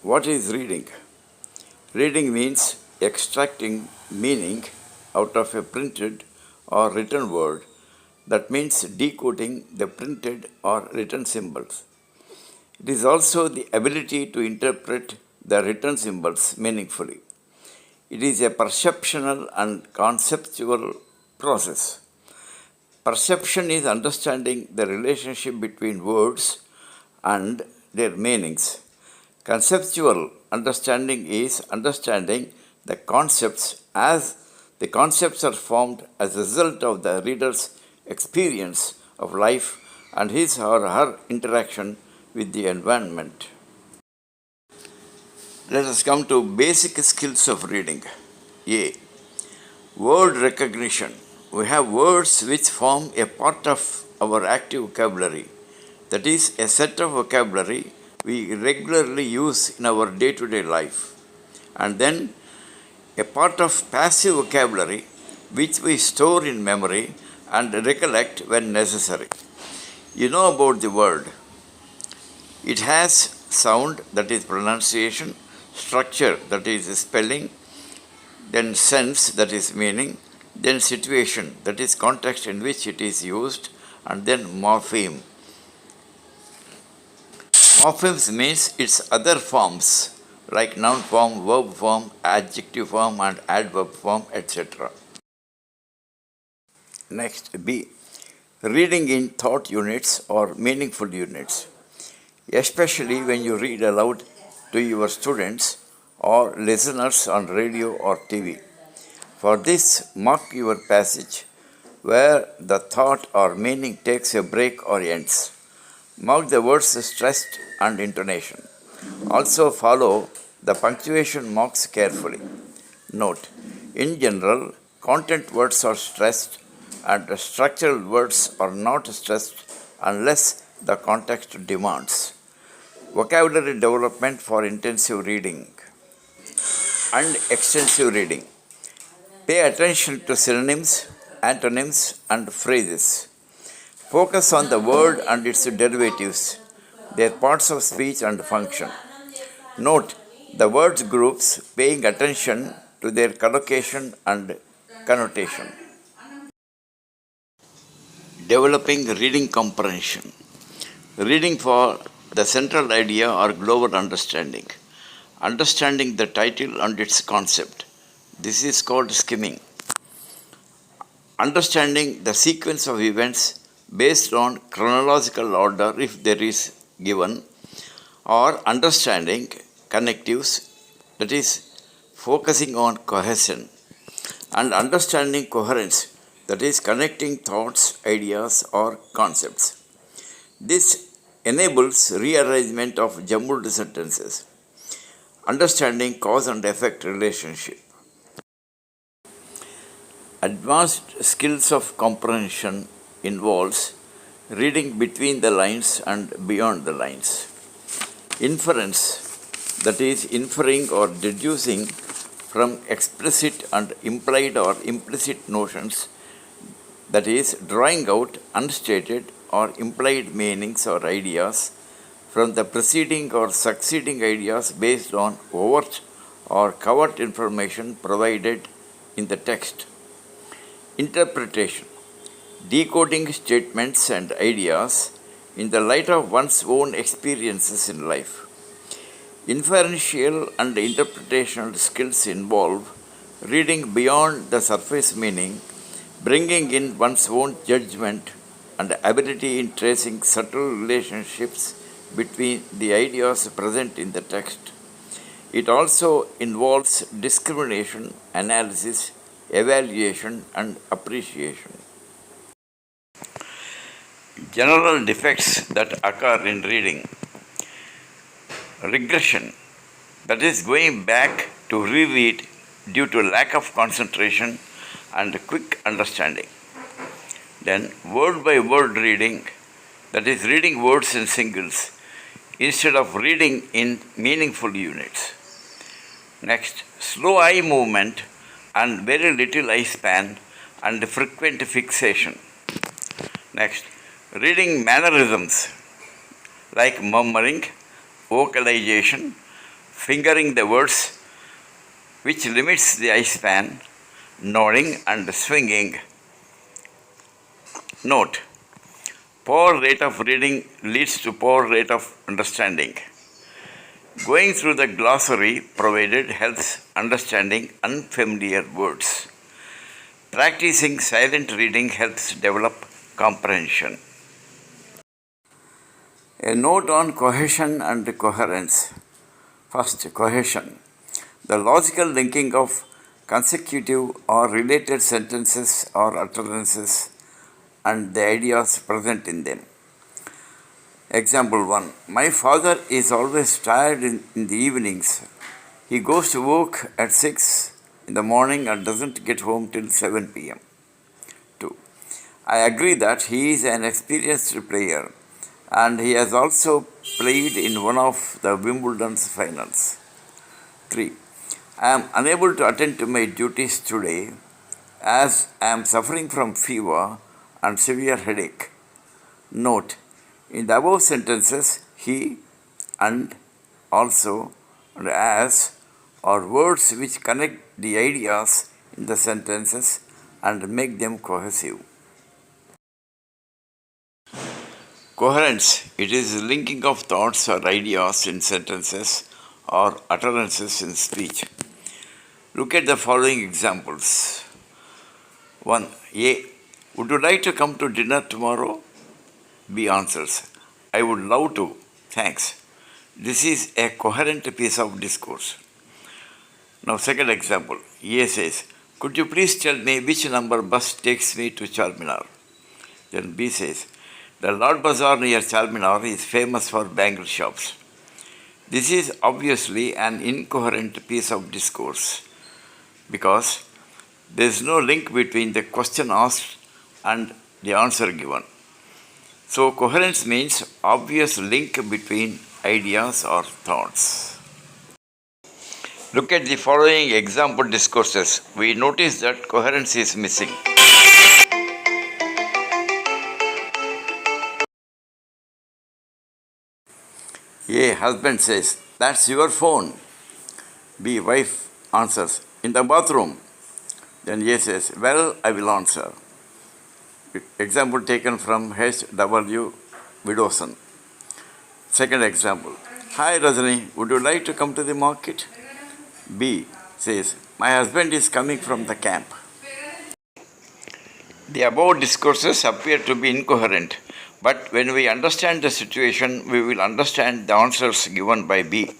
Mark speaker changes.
Speaker 1: What is reading? Reading means extracting meaning out of a printed or written word. That means decoding the printed or written symbols. It is also the ability to interpret the written symbols meaningfully. It is a perceptual and conceptual process. Perception is understanding the relationship between words and their meanings. Conceptual understanding is understanding the concepts as the concepts are formed as a result of the reader's experience of life and his or her interaction with the environment. Let us come to basic skills of reading. A. Word recognition. We have words which form a part of our active vocabulary. That is, a set of vocabulary we regularly use in our day to day life. And then a part of passive vocabulary which we store in memory and recollect when necessary. You know about the word. It has sound, that is pronunciation, structure, that is spelling, then sense, that is meaning, then situation, that is context in which it is used, and then morpheme. Morphemes means its other forms like noun form, verb form, adjective form, and adverb form, etc. Next, B. Reading in thought units or meaningful units, especially when you read aloud to your students or listeners on radio or TV. For this, mark your passage where the thought or meaning takes a break or ends. Mark the words stressed and intonation. Also follow the punctuation marks carefully. Note, in general, content words are stressed and structural words are not stressed unless the context demands. Vocabulary development for intensive reading and extensive reading. Pay attention to synonyms, antonyms, and phrases. Focus on the word and its derivatives, their parts of speech and function. Note the words groups, paying attention to their collocation and connotation. Developing reading comprehension. Reading for the central idea or global understanding. Understanding the title and its concept. This is called skimming. Understanding the sequence of events based on chronological order if there is given, or understanding connectives, that is focusing on cohesion, and understanding coherence, that is connecting thoughts, ideas, or concepts. This enables rearrangement of jumbled sentences, understanding cause and effect relationship. Advanced skills of comprehension involves reading between the lines and beyond the lines. Inference, that is inferring or deducing from explicit and implied or implicit notions, that is drawing out unstated or implied meanings or ideas from the preceding or succeeding ideas based on overt or covert information provided in the text. Interpretation, decoding statements and ideas in the light of one's own experiences in life. Inferential and interpretational skills involve reading beyond the surface meaning, bringing in one's own judgment and ability in tracing subtle relationships between the ideas present in the text. It also involves discrimination, analysis, evaluation, and appreciation. General defects that occur in reading. Regression, that is going back to reread due to lack of concentration and quick understanding. Then word by word reading, that is reading words in singles instead of reading in meaningful units. Next, slow eye movement and very little eye span and frequent fixation. Next, reading mannerisms like murmuring, vocalization, fingering the words, which limits the eye span, nodding and swinging. Note: poor rate of reading leads to poor rate of understanding. Going through the glossary provided helps understanding unfamiliar words. Practicing silent reading helps develop comprehension. A note on cohesion and coherence. First, cohesion. The logical linking of consecutive or related sentences or utterances and the ideas present in them. Example 1. My father is always tired in the evenings. He goes to work at 6 in the morning and doesn't get home till 7 pm. 2. I agree that he is an experienced player and he has also played in one of the Wimbledon's finals. 3. I am unable to attend to my duties today as I am suffering from fever and severe headache. Note: in the above sentences, he and also and as are words which connect the ideas in the sentences and make them cohesive. Coherence: it is the linking of thoughts or ideas in sentences or utterances in speech. Look at the following examples. 1. A. Would you like to come to dinner tomorrow? B answers, I would love to, thanks. This is a coherent piece of discourse. Now, second example. A says, could you please tell me which number bus takes me to Charminar? Then B says, the Lord Bazaar near Charminar is famous for bangle shops. This is obviously an incoherent piece of discourse because there is no link between the question asked and the answer given. So, coherence means obvious link between ideas or thoughts. Look at the following example discourses. We notice that coherence is missing. A. Husband says, that's your phone. B. Wife answers, in the bathroom. Then A says, well, I will answer. Example taken from H.W. Widdowson. Second example. Hi Rajani, would you like to come to the market? B says, my husband is coming from the camp. The above discourses appear to be incoherent, but when we understand the situation, we will understand the answers given by B.